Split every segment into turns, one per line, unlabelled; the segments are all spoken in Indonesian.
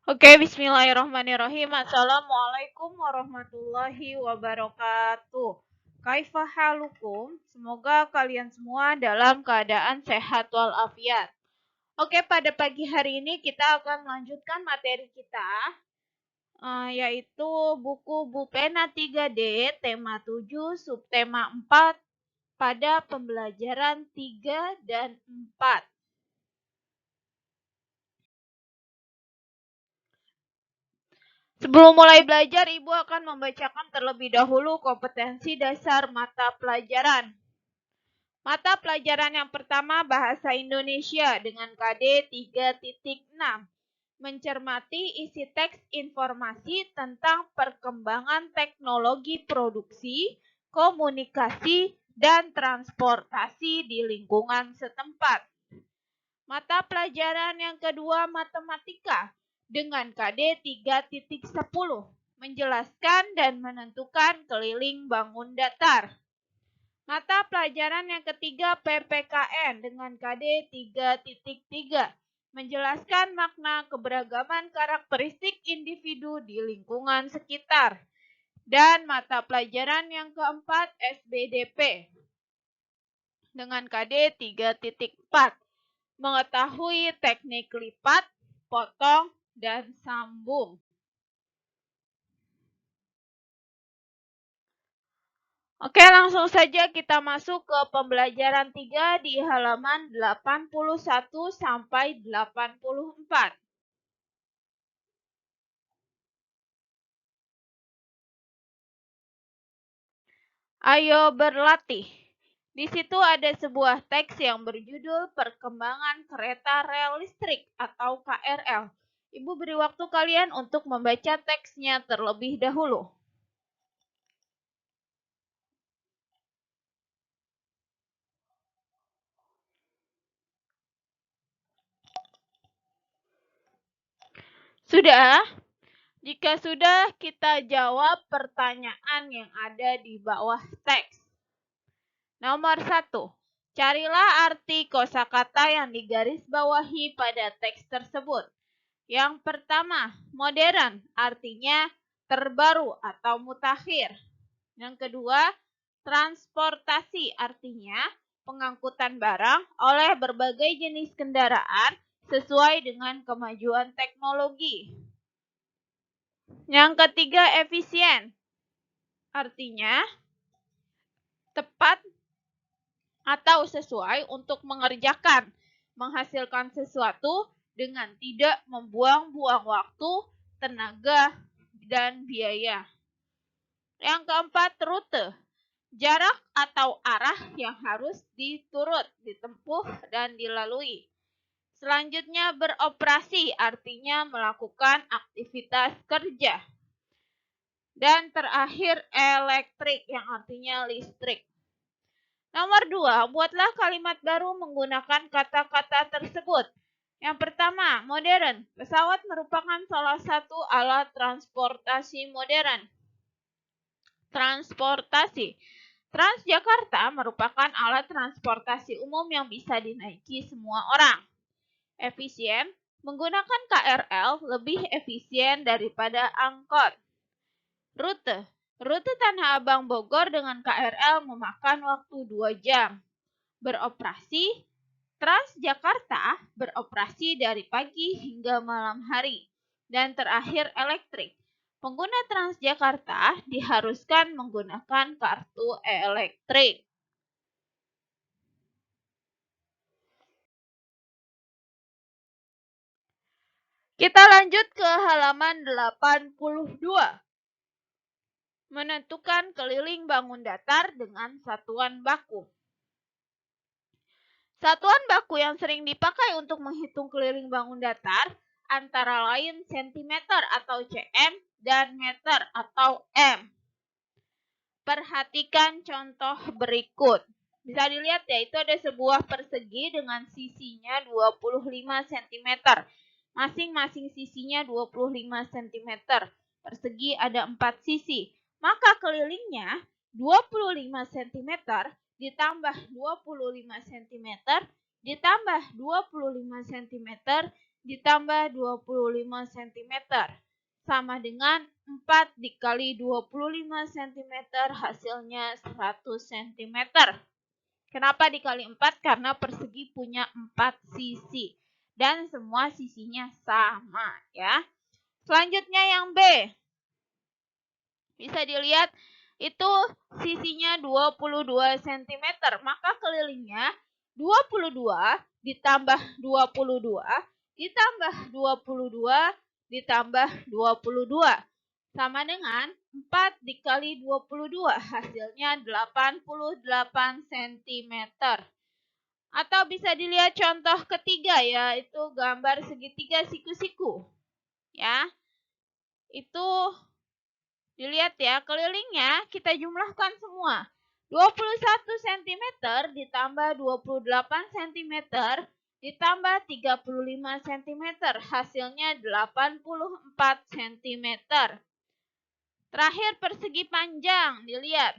Oke, bismillahirrahmanirrahim. Assalamualaikum warahmatullahi wabarakatuh. Kaifa halukum? Semoga kalian semua dalam keadaan sehat walafiat. Oke, pada pagi hari ini kita akan melanjutkan materi kita, yaitu buku Bupena 3D, tema 7, subtema 4, pada pembelajaran 3 dan 4. Sebelum mulai belajar, Ibu akan membacakan terlebih dahulu kompetensi dasar mata pelajaran. Mata pelajaran yang pertama Bahasa Indonesia dengan KD 3.6. Mencermati isi teks informasi tentang perkembangan teknologi produksi, komunikasi, dan transportasi di lingkungan setempat. Mata pelajaran yang kedua Matematika dengan KD 3.10 menjelaskan dan menentukan keliling bangun datar. Mata pelajaran yang ketiga PPKN dengan KD 3.3 menjelaskan makna keberagaman karakteristik individu di lingkungan sekitar. Dan mata pelajaran yang keempat SBDP dengan KD 3.4 mengetahui teknik lipat, potong, dan sambung. Oke, langsung saja kita masuk ke pembelajaran 3 di halaman 81 sampai 84. Ayo berlatih. Di situ ada sebuah teks yang berjudul Perkembangan Kereta Rel Listrik atau KRL. Ibu beri waktu kalian untuk membaca teksnya terlebih dahulu. Sudah? Jika sudah, kita jawab pertanyaan yang ada di bawah teks. Nomor 1. Carilah arti kosakata yang digarisbawahi pada teks tersebut. Yang pertama, modern, artinya terbaru atau mutakhir. Yang kedua, transportasi, artinya pengangkutan barang oleh berbagai jenis kendaraan sesuai dengan kemajuan teknologi. Yang ketiga, efisien, artinya tepat atau sesuai untuk mengerjakan, menghasilkan sesuatu dengan tidak membuang-buang waktu, tenaga, dan biaya. Yang keempat, rute, jarak atau arah yang harus ditempuh, dan dilalui. Selanjutnya, beroperasi, artinya melakukan aktivitas kerja. Dan terakhir, elektrik, yang artinya listrik. Nomor 2, buatlah kalimat baru menggunakan kata-kata tersebut. Yang pertama, modern. Pesawat merupakan salah satu alat transportasi modern. Transportasi. Transjakarta merupakan alat transportasi umum yang bisa dinaiki semua orang. Efisien. Menggunakan KRL lebih efisien daripada angkot. Rute. Rute Tanah Abang Bogor dengan KRL memakan waktu 2 jam. Beroperasi, Transjakarta beroperasi dari pagi hingga malam hari. Dan terakhir, elektrik. Pengguna Transjakarta diharuskan menggunakan kartu elektrik. Kita lanjut ke halaman 82. Menentukan keliling bangun datar dengan satuan baku. Satuan baku yang sering dipakai untuk menghitung keliling bangun datar antara lain cm atau cm dan meter atau m. Perhatikan contoh berikut. Bisa dilihat ya, itu ada sebuah persegi dengan sisinya 25 cm. Masing-masing sisinya 25 cm. Persegi ada 4 sisi. Maka kelilingnya 25 cm ditambah 25 cm ditambah 25 cm ditambah 25 cm. Sama dengan 4 dikali 25 cm hasilnya 100 cm. Kenapa dikali 4? Karena persegi punya 4 sisi. Dan semua sisinya sama ya. Selanjutnya yang B. Bisa dilihat itu sisinya 22 cm. Maka kelilingnya 22 ditambah 22 ditambah 22 ditambah 22. Sama dengan 4 dikali 22. Hasilnya 88 cm. Atau bisa dilihat contoh ketiga, yaitu gambar segitiga siku-siku. Ya. Itu dilihat ya, kelilingnya kita jumlahkan semua. 21 cm ditambah 28 cm ditambah 35 cm. Hasilnya 84 cm. Terakhir persegi panjang, dilihat.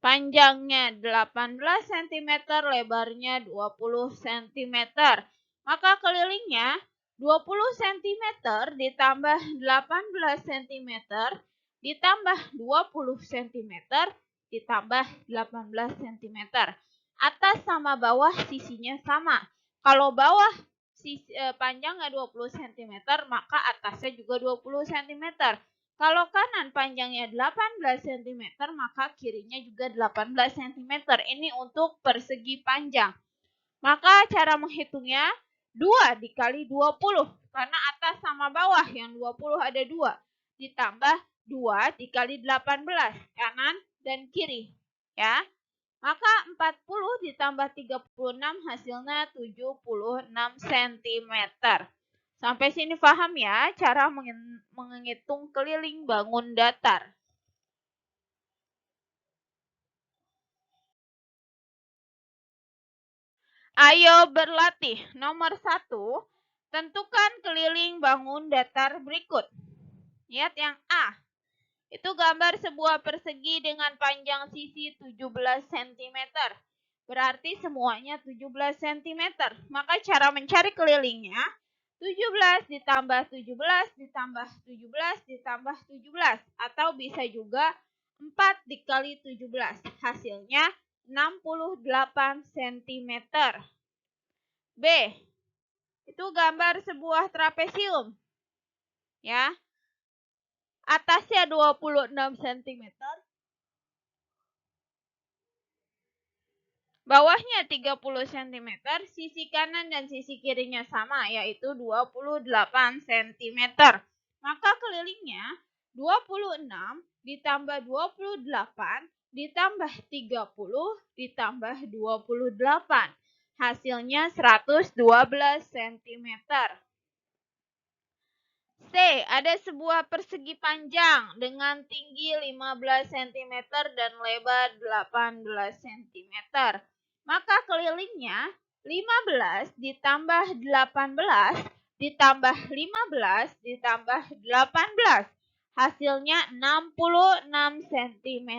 Panjangnya 18 cm, lebarnya 20 cm. Maka kelilingnya 20 cm ditambah 18 cm ditambah 20 cm ditambah 18 cm. Atas sama bawah sisinya sama. Kalau bawah panjangnya 20 cm, maka atasnya juga 20 cm. Kalau kanan panjangnya 18 cm, maka kirinya juga 18 cm. Ini untuk persegi panjang. Maka cara menghitungnya 2 dikali 20. Karena atas sama bawah yang 20 ada 2. Ditambah 2 dikali 18. Kanan dan kiri. Ya. Maka 40 ditambah 36 hasilnya 76 cm. Sampai sini paham ya cara menghitung keliling bangun datar. Ayo berlatih. Nomor 1, tentukan keliling bangun datar berikut. Lihat yang A. Itu gambar sebuah persegi dengan panjang sisi 17 cm. Berarti semuanya 17 cm. Maka cara mencari kelilingnya 17 ditambah 17 ditambah 17 ditambah 17. Atau bisa juga 4 dikali 17. Hasilnya 68 cm. B. Itu gambar sebuah trapesium. Ya. Atasnya 26 cm. Bawahnya 30 cm, sisi kanan dan sisi kirinya sama, yaitu 28 cm. Maka kelilingnya 26 ditambah 28 ditambah 30 ditambah 28. Hasilnya 112 cm. C. Ada sebuah persegi panjang dengan tinggi 15 cm dan lebar 18 cm. Maka kelilingnya 15 ditambah 18 ditambah 15 ditambah 18. Hasilnya 66 cm.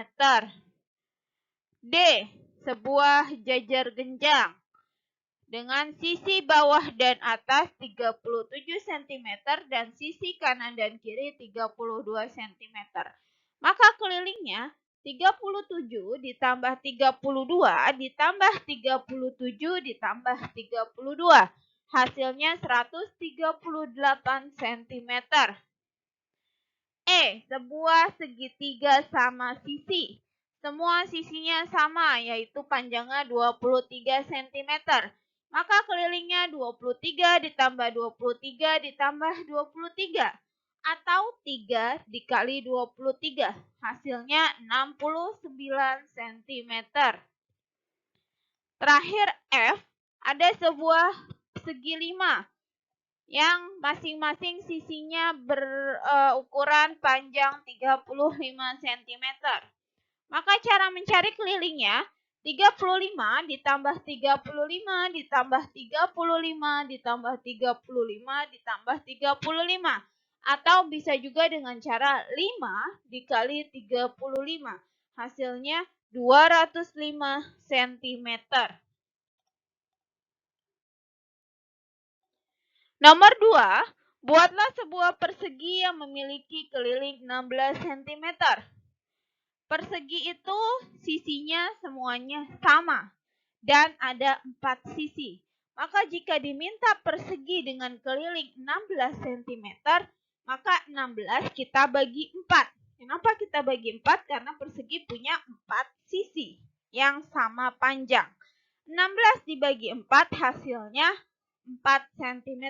D. Sebuah jajar genjang dengan sisi bawah dan atas 37 cm dan sisi kanan dan kiri 32 cm. Maka kelilingnya 37 ditambah 32 ditambah 37 ditambah 32. Hasilnya 138 cm. E. Sebuah segitiga sama sisi. Semua sisinya sama, yaitu panjangnya 23 cm. Maka kelilingnya 23 ditambah 23 ditambah 23. Atau 3 dikali 23. Hasilnya 69 cm. Terakhir F, ada sebuah segi 5 yang masing-masing sisinya berukuran panjang 35 cm. Maka cara mencari kelilingnya 35 ditambah 35 ditambah 35 ditambah 35 ditambah 35. Atau bisa juga dengan cara 5 dikali 35. Hasilnya 205 cm. Nomor 2, buatlah sebuah persegi yang memiliki keliling 16 cm. Persegi itu sisinya semuanya sama dan ada 4 sisi. Maka jika diminta persegi dengan keliling 16 cm, maka 16 kita bagi 4. Kenapa kita bagi 4? Karena persegi punya 4 sisi yang sama panjang. 16 dibagi 4 hasilnya 4 cm.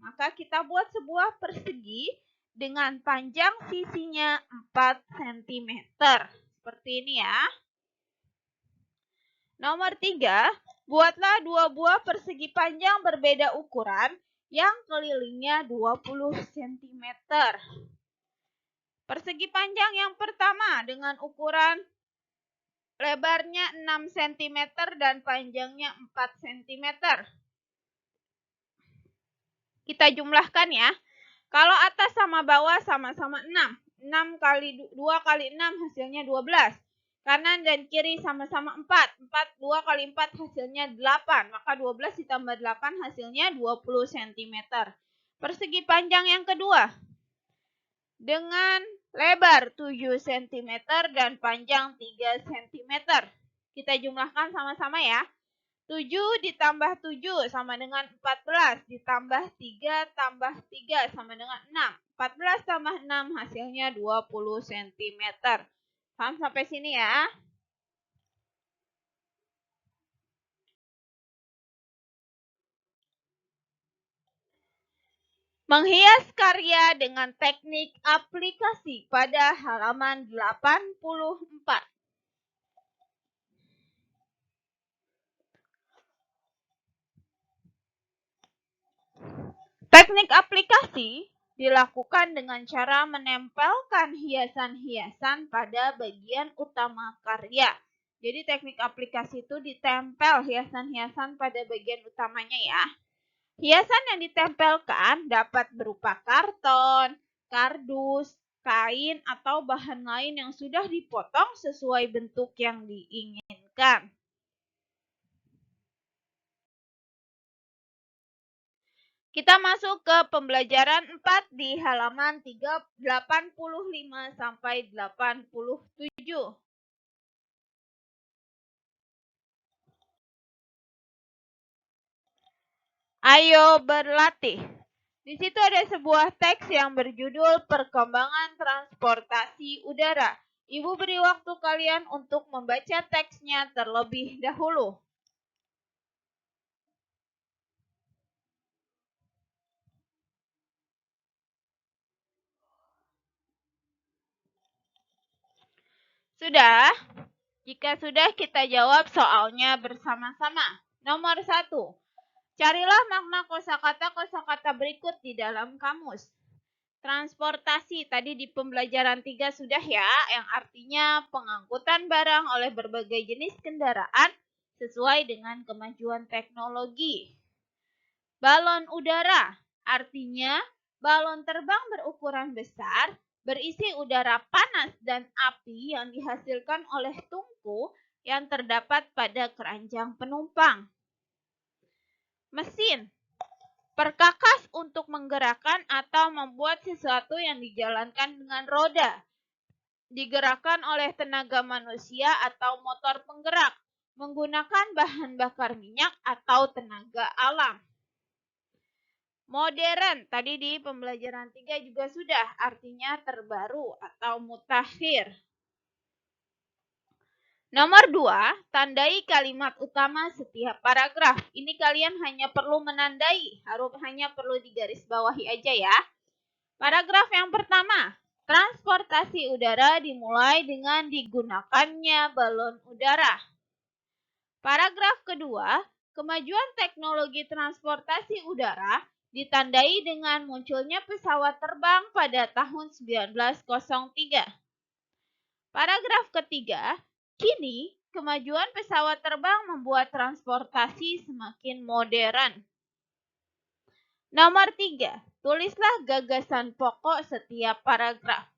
Maka kita buat sebuah persegi dengan panjang sisinya 4 cm. Seperti ini ya. Nomor 3, buatlah 2 buah persegi panjang berbeda ukuran yang kelilingnya 20 cm. Persegi panjang yang pertama dengan ukuran lebarnya 6 cm dan panjangnya 4 cm. Kita jumlahkan ya. Kalau atas sama bawah sama-sama 6. 6 kali 2 kali 6 hasilnya 12. Kanan dan kiri sama-sama 4. 2 kali 4 hasilnya 8. Maka 12 ditambah 8 hasilnya 20 cm. Persegi panjang yang kedua. Dengan lebar 7 cm dan panjang 3 cm. Kita jumlahkan sama-sama ya. 7 ditambah 7 sama dengan 14, ditambah 3 tambah 3 sama dengan 6. 14 tambah 6 hasilnya 20 cm. Paham sampai sini ya? Menghias karya dengan teknik aplikasi pada halaman 84. Teknik aplikasi dilakukan dengan cara menempelkan hiasan-hiasan pada bagian utama karya. Jadi teknik aplikasi itu ditempel hiasan-hiasan pada bagian utamanya ya. Hiasan yang ditempelkan dapat berupa karton, kardus, kain, atau bahan lain yang sudah dipotong sesuai bentuk yang diinginkan. Kita masuk ke pembelajaran 4 di halaman 85 sampai 87. Ayo berlatih. Di situ ada sebuah teks yang berjudul Perkembangan Transportasi Udara. Ibu beri waktu kalian untuk membaca teksnya terlebih dahulu. Sudah? Jika sudah, kita jawab soalnya bersama-sama. Nomor 1. Carilah makna kosakata berikut di dalam kamus. Transportasi tadi di pembelajaran 3 sudah ya, yang artinya pengangkutan barang oleh berbagai jenis kendaraan sesuai dengan kemajuan teknologi. Balon udara artinya balon terbang berukuran besar, berisi udara panas dan api yang dihasilkan oleh tungku yang terdapat pada keranjang penumpang. Mesin, perkakas untuk menggerakkan atau membuat sesuatu yang dijalankan dengan roda. Digerakkan oleh tenaga manusia atau motor penggerak, menggunakan bahan bakar minyak atau tenaga alam. Modern, tadi di pembelajaran 3 juga sudah, artinya terbaru atau mutakhir. Nomor 2, tandai kalimat utama setiap paragraf. Ini kalian hanya perlu menandai, hanya perlu digarisbawahi aja ya. Paragraf yang pertama, transportasi udara dimulai dengan digunakannya balon udara. Paragraf kedua, kemajuan teknologi transportasi udara ditandai dengan munculnya pesawat terbang pada tahun 1903. Paragraf ketiga, kini kemajuan pesawat terbang membuat transportasi semakin modern. Nomor 3, tulislah gagasan pokok setiap paragraf.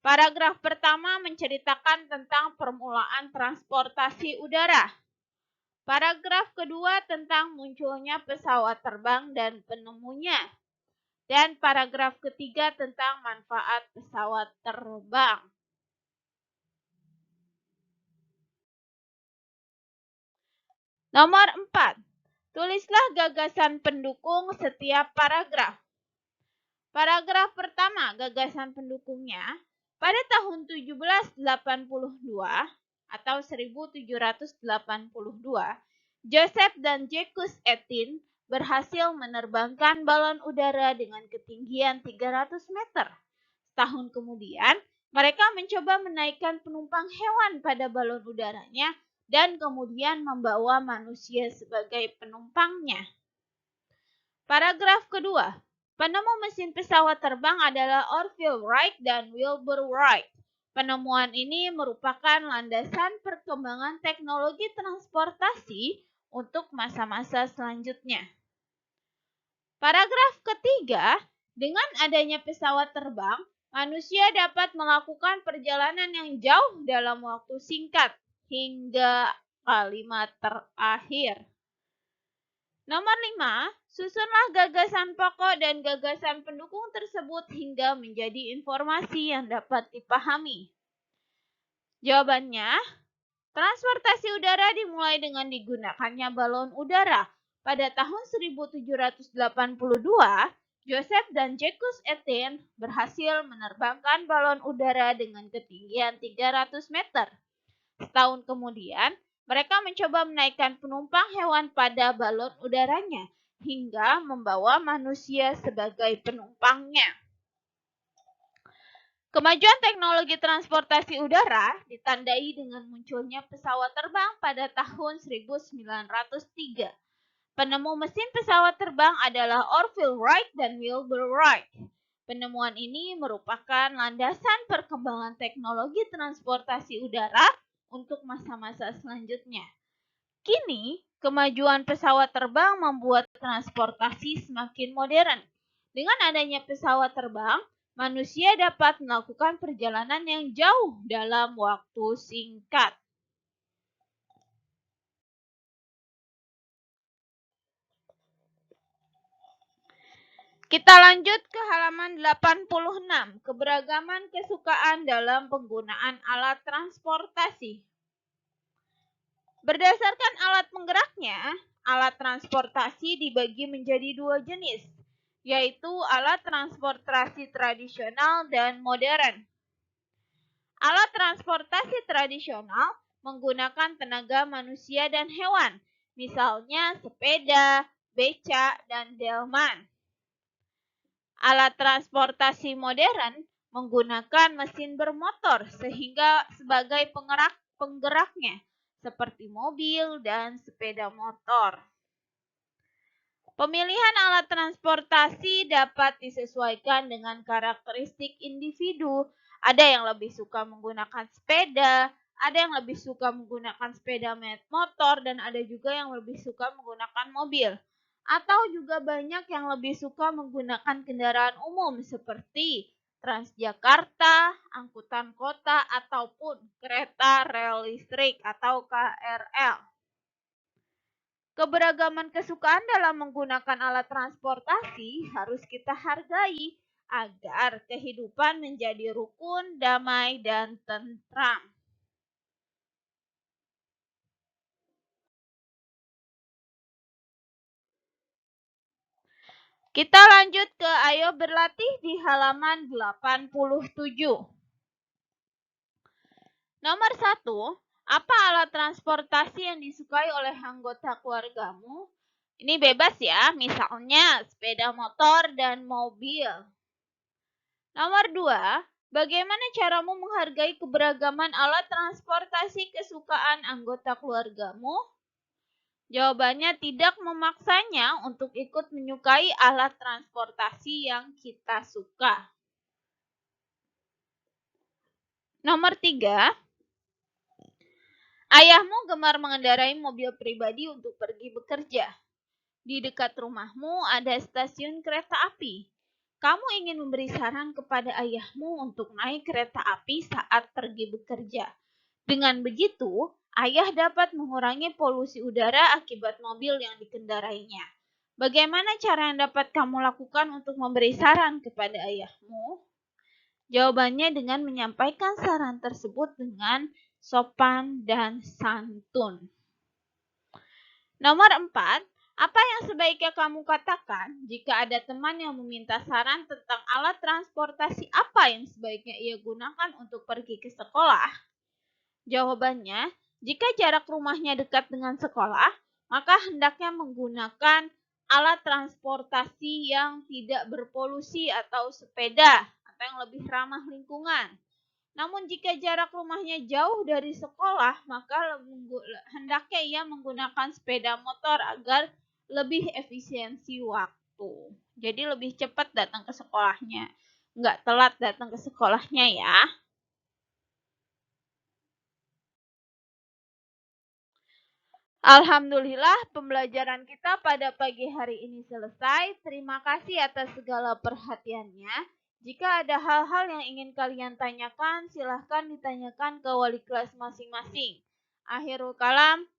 Paragraf pertama menceritakan tentang permulaan transportasi udara. Paragraf kedua tentang munculnya pesawat terbang dan penemunya. Dan paragraf ketiga tentang manfaat pesawat terbang. Nomor 4. Tulislah gagasan pendukung setiap paragraf. Paragraf pertama, gagasan pendukungnya. Pada tahun 1782 atau 1782, Joseph dan Jacques Étienne berhasil menerbangkan balon udara dengan ketinggian 300 meter. Setahun kemudian, mereka mencoba menaikkan penumpang hewan pada balon udaranya dan kemudian membawa manusia sebagai penumpangnya. Paragraf kedua. Penemu mesin pesawat terbang adalah Orville Wright dan Wilbur Wright. Penemuan ini merupakan landasan perkembangan teknologi transportasi untuk masa-masa selanjutnya. Paragraf ketiga, dengan adanya pesawat terbang, manusia dapat melakukan perjalanan yang jauh dalam waktu singkat hingga kalimat terakhir. Nomor 5, susunlah gagasan pokok dan gagasan pendukung tersebut hingga menjadi informasi yang dapat dipahami. Jawabannya, transportasi udara dimulai dengan digunakannya balon udara. Pada tahun 1782, Joseph dan Jacques Étienne berhasil menerbangkan balon udara dengan ketinggian 300 meter. Setahun kemudian, mereka mencoba menaikkan penumpang hewan pada balon udaranya hingga membawa manusia sebagai penumpangnya. Kemajuan teknologi transportasi udara ditandai dengan munculnya pesawat terbang pada tahun 1903. Penemu mesin pesawat terbang adalah Orville Wright dan Wilbur Wright. Penemuan ini merupakan landasan perkembangan teknologi transportasi udara untuk masa-masa selanjutnya. Kini, kemajuan pesawat terbang membuat transportasi semakin modern. Dengan adanya pesawat terbang, manusia dapat melakukan perjalanan yang jauh dalam waktu singkat. Kita lanjut ke halaman 86, keberagaman kesukaan dalam penggunaan alat transportasi. Berdasarkan alat penggeraknya, alat transportasi dibagi menjadi dua jenis, yaitu alat transportasi tradisional dan modern. Alat transportasi tradisional menggunakan tenaga manusia dan hewan, misalnya sepeda, becak, dan delman. Alat transportasi modern menggunakan mesin bermotor sehingga sebagai penggeraknya, seperti mobil dan sepeda motor. Pemilihan alat transportasi dapat disesuaikan dengan karakteristik individu. Ada yang lebih suka menggunakan sepeda, ada yang lebih suka menggunakan sepeda motor, dan ada juga yang lebih suka menggunakan mobil. Atau juga banyak yang lebih suka menggunakan kendaraan umum seperti Transjakarta, angkutan kota, ataupun kereta rel listrik atau KRL. Keberagaman kesukaan dalam menggunakan alat transportasi harus kita hargai agar kehidupan menjadi rukun, damai, dan tentram. Kita lanjut ke ayo berlatih di halaman 87. Nomor 1, apa alat transportasi yang disukai oleh anggota keluargamu? Ini bebas ya, misalnya sepeda motor dan mobil. Nomor 2, bagaimana caramu menghargai keberagaman alat transportasi kesukaan anggota keluargamu? Jawabannya tidak memaksanya untuk ikut menyukai alat transportasi yang kita suka. Nomor 3, ayahmu gemar mengendarai mobil pribadi untuk pergi bekerja. Di dekat rumahmu ada stasiun kereta api. Kamu ingin memberi saran kepada ayahmu untuk naik kereta api saat pergi bekerja. Dengan begitu, ayah dapat mengurangi polusi udara akibat mobil yang dikendarainya. Bagaimana cara yang dapat kamu lakukan untuk memberi saran kepada ayahmu? Jawabannya dengan menyampaikan saran tersebut dengan sopan dan santun. Nomor 4, apa yang sebaiknya kamu katakan jika ada teman yang meminta saran tentang alat transportasi apa yang sebaiknya ia gunakan untuk pergi ke sekolah? Jawabannya, jika jarak rumahnya dekat dengan sekolah, maka hendaknya menggunakan alat transportasi yang tidak berpolusi atau sepeda atau yang lebih ramah lingkungan. Namun jika jarak rumahnya jauh dari sekolah, maka hendaknya ia menggunakan sepeda motor agar lebih efisiensi waktu. Jadi lebih cepat datang ke sekolahnya, nggak telat datang ke sekolahnya ya. Alhamdulillah pembelajaran kita pada pagi hari ini selesai. Terima kasih atas segala perhatiannya. Jika ada hal-hal yang ingin kalian tanyakan, silahkan ditanyakan ke wali kelas masing-masing. Akhirul kalam.